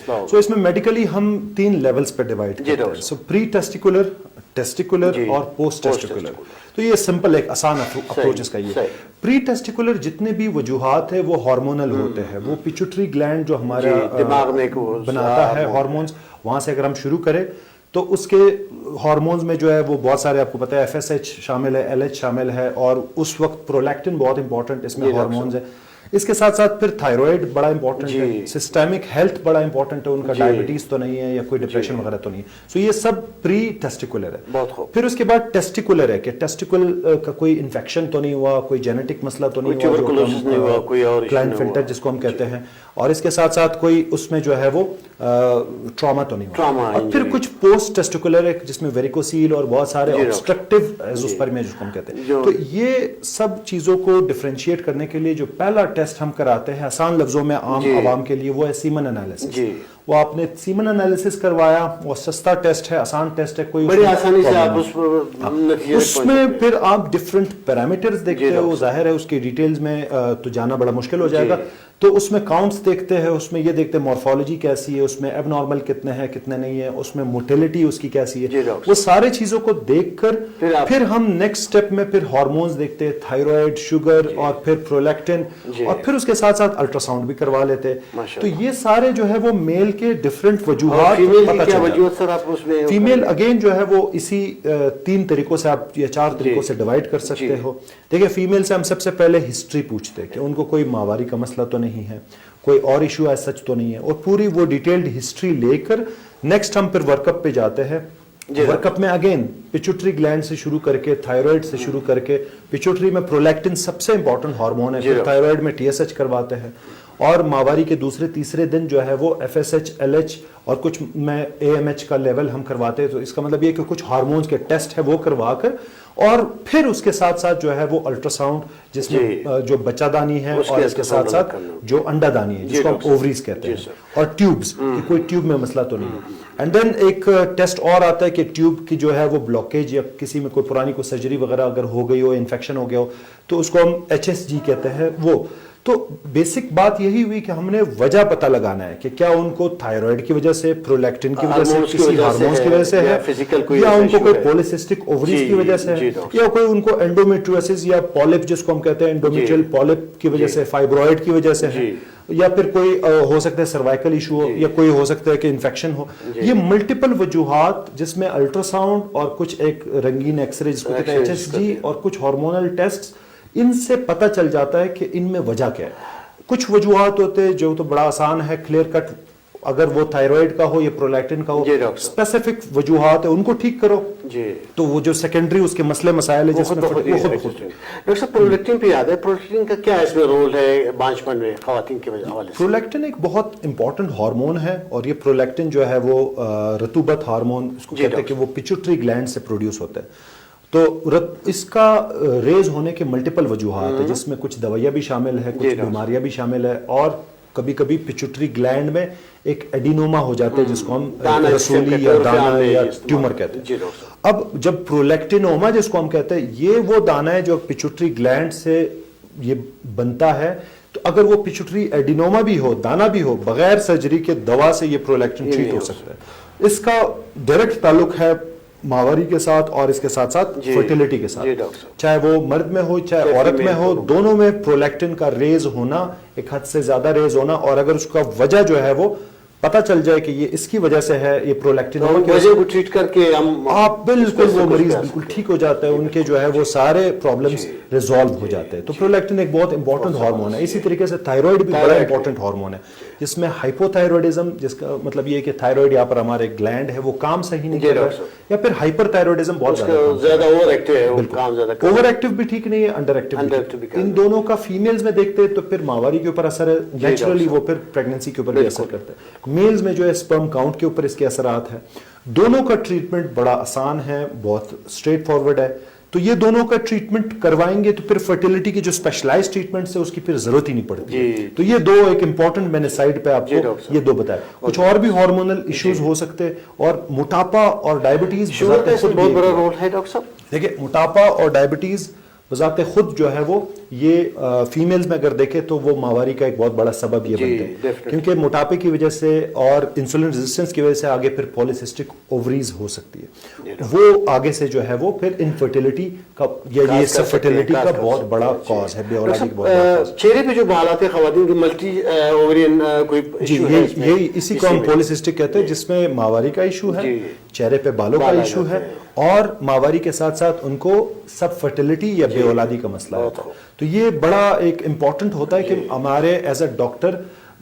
سو اس میں میڈیکلی ہم 3 لیولز پہ ڈیوائڈ کرتے ہیں. سو پری ٹیسٹیکولر, ٹیسٹیکولر اور پوسٹ ٹیسٹیکولر. تو یہ سمپل ایک آسان اپروچ اس کا یہ. پری ٹیسٹیکولر جتنے بھی وجوہات ہیں وہ ہارمونل ہوتے ہیں. وہ پیچوٹری گلینڈ جو ہمارا دماغ میں بناتا ہے ہارمونز, وہاں سے اگر ہم شروع کریں تو اس کے ہارمونز میں جو ہے وہ بہت سارے آپ کو پتہ ہے FSH شامل ہے, LH شامل ہے, اور اس وقت پرولیکٹن بہت امپورٹنٹ اس میں ہارمونز ہے. اس کے ساتھ ساتھ پھر تھائرائڈ بڑا امپورٹنٹ ہے, سسٹمک ہیلتھ بڑا امپورٹنٹ ہے, ان کا ڈائبٹیز تو نہیں ہے یا کوئی ڈپریشن وغیرہ تو نہیں ہے. سو یہ سب پری ٹیسٹیکولر ہے. پھر اس کے بعد ٹیسٹیکولر ہے کہ ٹیسٹیکل کا کوئی انفیکشن تو نہیں ہوا, کوئی جینیٹک مسئلہ تو نہیں ہوا, کلائنفلٹر جس کو ہم کہتے ہیں, اور اس کے ساتھ ساتھ کوئی اس میں جو ہے وہ ٹراما تو نہیں ہوا. اور پھر کچھ پوسٹ ٹیسٹیکولر ہے جس میں ویریکوسیل اور بہت سارے obstructive ایزوسپرمیا جس کو ہم کہتے ہیں. تو یہ سب چیزوں کو ڈفرینشیٹ کرنے کے لیے جو پہلا ٹیسٹ ہم کراتے ہیں آسان لفظوں میں عام عوام کے لیے, وہ ہے سیمن انالیسس. وہ آپ نے سیمن انالیسس کروایا, وہ سستا ٹیسٹ ہے, آسان ٹیسٹ ہے, کوئی بڑی آسانی سے آپ اس میں پھر آپ ڈفرنٹ پیرامیٹرز دیکھتے ہیں. وہ ظاہر ہے اس کی ڈیٹیلز میں تو جانا بڑا مشکل ہو جائے گا. تو اس میں کاؤنٹس دیکھتے ہیں, اس میں یہ دیکھتے ہیں مورفالوجی کیسی ہے, اس میں ایب نارمل کتنے ہیں کتنے نہیں ہے, اس میں موٹیلٹی اس کی کیسی ہے. وہ سارے چیزوں کو دیکھ کر پھر ہم نیکسٹ سٹیپ میں پھر ہارمونز دیکھتے ہیں, تھائرائڈ, شوگر, اور پھر پرولیکٹن, اور پھر اس کے ساتھ ساتھ الٹرا ساؤنڈ بھی کروا لیتے. تو یہ سارے جو ہے وہ میل کے ڈفرنٹ وجوہات پتہ چلتا ہے. فیمیل اگین جو ہے وہ اسی 3 طریقوں سے آپ یا 4 طریقوں سے ڈیوائڈ کر سکتے ہو. دیکھیں فیمیل سے ہم سب سے پہلے ہسٹری پوچھتے ہیں کہ ان کو کوئی ماہواری کا مسئلہ تو نہیں ہے, کوئی اور ایشو ایز سچ تو نہیں ہے, اور پوری وہ ڈیٹیلڈ ہسٹری لے کر نیکسٹ ہم پھر ورک اپ پہ جاتے ہیں. ورک اپ میں اگین پیچوٹری گلینڈ سے شروع کر کے, تھائرائڈ سے شروع کر کے, پیچوٹری میں پرولیکٹن سب سے امپورٹنٹ ہارمون ہے, پھر تھائرائڈ میں TSH کرواتے ہیں, اور ماہواری کے دوسرے تیسرے دن جو ہے وہ FSH, LH اور کچھ میں AMH کا لیول ہم کرواتے ہیں. تو اس کا مطلب یہ کہ کچھ ہارمونز کے ٹیسٹ ہے وہ کروا کر, اور پھر اس کے ساتھ ساتھ جو ہے وہ الٹرا ساؤنڈ جس میں جو بچہ دانی ہے, اور اس کے ساتھ ساتھ جو انڈا دانی ہے جس کو ہم اووریز کہتے ہیں, اور ٹیوبز, کہ کوئی ٹیوب میں مسئلہ تو نہیں ہے. اینڈ دین ایک ٹیسٹ اور آتا ہے کہ ٹیوب کی جو ہے وہ بلاکیج, یا کسی میں کوئی پرانی کوئی سرجری وغیرہ اگر ہو گئی ہو, انفیکشن ہو گیا ہو, تو اس کو ہم HSG کہتے ہیں. وہ تو بیسک بات یہی ہوئی کہ ہم نے وجہ پتہ لگانا ہے کہ کیا ان کو تھائرائڈ کی وجہ سے, پرولیکٹن کی وجہ سے, کسی ہارمونز کی وجہ سے ہے, یا ان کو کوئی پولیسسٹک اووریز کی وجہ سے ہے, یا کوئی ان کو انڈومیٹریوسس یا پولپ جس کو ہم کہتے ہیں انڈومیٹریل پولپ کی وجہ سے, فائبرائڈ کی وجہ سے ہے, یا پھر کوئی ہو سکتا ہے سروائکل ایشو ہو, یا کوئی ہو سکتا ہے کہ انفیکشن ہو. یہ ملٹیپل وجوہات جس میں الٹرا ساؤنڈ اور کچھ ایک رنگین ایکس رے جس کو کہتے ہیں HSG اور کچھ ہارمونل ٹیسٹ, ان سے پتہ چل جاتا ہے کہ ان میں وجہ کیا ہے. کچھ وجوہات ہوتے ہیں جو تو بڑا آسان ہے, کلیئر کٹ, اگر وہ تھائرائڈ کا ہو یا پرولیکٹن کا ہو, اسپیسیفک وجوہات ہیں ان کو ٹھیک کرو. تو وہ جو سیکنڈری اس کے مسئلے مسائل ہے جس میں ڈاکٹر صاحب پرولیکٹن پہ یاد ہے, پرولیکٹن کا کیا اس میں رول ہے بانجھپن میں خواتین کے حوالے سے؟ پرولیکٹن ایک بہت امپورٹنٹ ہارمون ہے, اور یہ پرولیکٹن جو ہے وہ رطوبت ہارمون اس کو کہتے ہیں کہ وہ پیچوٹری گلینڈ سے پروڈیوس ہوتا ہے. تو اس کا ریز ہونے کے ملٹیپل وجوہات ہیں جس میں کچھ دوائیاں بھی شامل ہے, کچھ بیماریاں بھی شامل ہے, اور کبھی کبھی پیچوٹری گلینڈ میں ایک ایڈینوما ہو جاتا ہے جس کو ہم رسولی یا دانہ یا ٹیومر کہتے ہیں. اب جب پرولیکٹینوما جس کو ہم کہتے ہیں, یہ وہ دانہ ہے جو پیچوٹری گلینڈ سے یہ بنتا ہے. تو اگر وہ پیچوٹری ایڈینوما بھی ہو, دانہ بھی ہو, بغیر سرجری کے دوا سے یہ پرولیکٹن ٹریٹ ہو سکتا ہے. اس کا ڈائریکٹ تعلق ہے ماہواری کے ساتھ اور اس کے ساتھ ساتھ فرٹیلیٹی کے ساتھ, چاہے وہ مرد میں ہو چاہے عورت میں ہو, دونوں میں پرولیکٹن کا ریز ہونا, ایک حد سے زیادہ ریز ہونا, اور اگر اس کا وجہ جو ہے وہ پتہ چل جائے کہ یہ اس کی وجہ سے ہے, یہ پرولیکٹن وجہ کو ٹریٹ کر کے آپ بالکل وہ مریض بالکل ٹھیک ہو جاتا ہے, ان کے جو ہے وہ سارے پرابلمز ریزالو ہو جاتے ہیں. تو پرولیکٹن ایک بہت امپورٹنٹ ہارمون ہے. اسی طریقے سے تھائرائڈ بھی بڑا امپورٹنٹ ہارمون ہے, جس میں ہائپوتھائرائڈزم, جس کا مطلب یہ ہے کہ تھائرائڈ یہاں پر ہمارے گلینڈ ہے وہ کام صحیح نہیں کر رہا, یا پھر ہائپر تھائرائڈزم بہت زیادہ اوور ایکٹیو بھی ٹھیک نہیں ہے, انڈر ایکٹیو. ان دونوں کا فیمیلز میں دیکھتے ہیں تو پھر ماہواری کے اوپر اثر ہے, نیچرلی وہ پھر پریگننسی کے اوپر بھی اثر کرتا ہے. میلز میں جو ہے اسپرم کاؤنٹ کے اوپر اس کے اثرات ہیں. دونوں کا ٹریٹمنٹ بڑا آسان ہے, بہت اسٹریٹ فارورڈ ہے. تو یہ دونوں کا ٹریٹمنٹ کروائیں گے تو پھر فرٹیلیٹی کی جو اسپیشلائز ٹریٹمنٹ ہے اس کی پھر ضرورت ہی نہیں پڑتی. تو یہ دو ایک امپورٹنٹ میں نے سائڈ پہ آپ کو یہ دو بتایا. کچھ اور بھی ہارمونل ایشوز ہو سکتے, اور موٹاپا اور ڈائبٹیز بہت بڑا رول ہے ڈاکٹر صاحب. دیکھیں موٹاپا اور ڈائبٹیز بذات خود جو ہے وہ یہ فیمیلز میں اگر دیکھیں تو وہ ماواری کا ایک بہت بڑا سبب یہ بنتے ہیں، کیونکہ موٹاپے کی وجہ سے اور انسولین ریزسٹنس کی وجہ سے آگے پھر پولیسسٹک اووریز ہو سکتی ہے، وہ آگے سے جو ہے وہ پھر انفرٹیلٹی کا یا یہ سب فرٹیلٹی کا بہت بڑا کاز ہے، بے اولادی کا بہت بڑا کاز ہے۔ چہرے پہ جو حالات ہے خواتین کی ملٹی اوورین کوئی ایشو ہے، یہی اسی کو ہم پولیسسٹک کہتے ہیں، جس میں ماواری کا ایشو ہے، چہرے پہ بالوں کا ایشو ہے، اور ماواری کے ساتھ ساتھ ان کو سب فرٹیلٹی یا بے اولادی کا مسئلہ ہے۔ تو یہ بڑا ایک امپورٹنٹ ہوتا ہے کہ ہمارے ایز اے ڈاکٹر،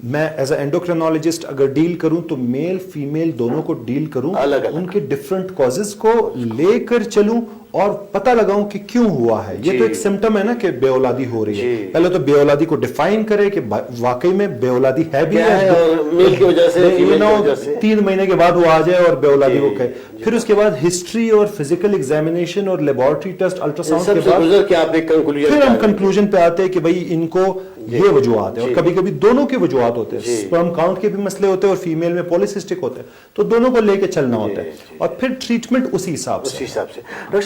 میں ایز اے اینڈوکرینالوجسٹ اگر ڈیل کروں تو میل فیمیل دونوں کو ڈیل کروں، ان کے ڈفرنٹ کازز کو لے کر چلوں اور پتہ لگاؤں کہ کیوں ہوا ہے۔ یہ تو ایک سمٹم ہے نا کہ بے اولادی ہو رہی ہے، پہلے تو بے اولادی کو ڈیفائن کرے کہ واقعی میں بے اولادی ہے بھی ہے، اور میل کی وجہ سے 3 مہینے کے بعد وہ آ جائے اور بے اولادی کو کہے، پھر اس کے بعد ہسٹری اور فزیکل ایگزامینیشن اور لیبارٹری ٹیسٹ الٹرا ساؤنڈ کے بعد پھر ہم کنکلوژن پہ آتے ہیں کہ بھائی ان کو یہ وجوہات ہیں، اور کبھی کبھی دونوں کے وجوہات ہوتے ہیں، سپرم کاؤنٹ کے بھی مسئلے ہوتے ہیں اور فیمیل میں پولیسسٹک ہوتے ہیں، تو دونوں کو لے کے چلنا ہوتا ہے، اور پھر ٹریٹمنٹ اسی حساب سے۔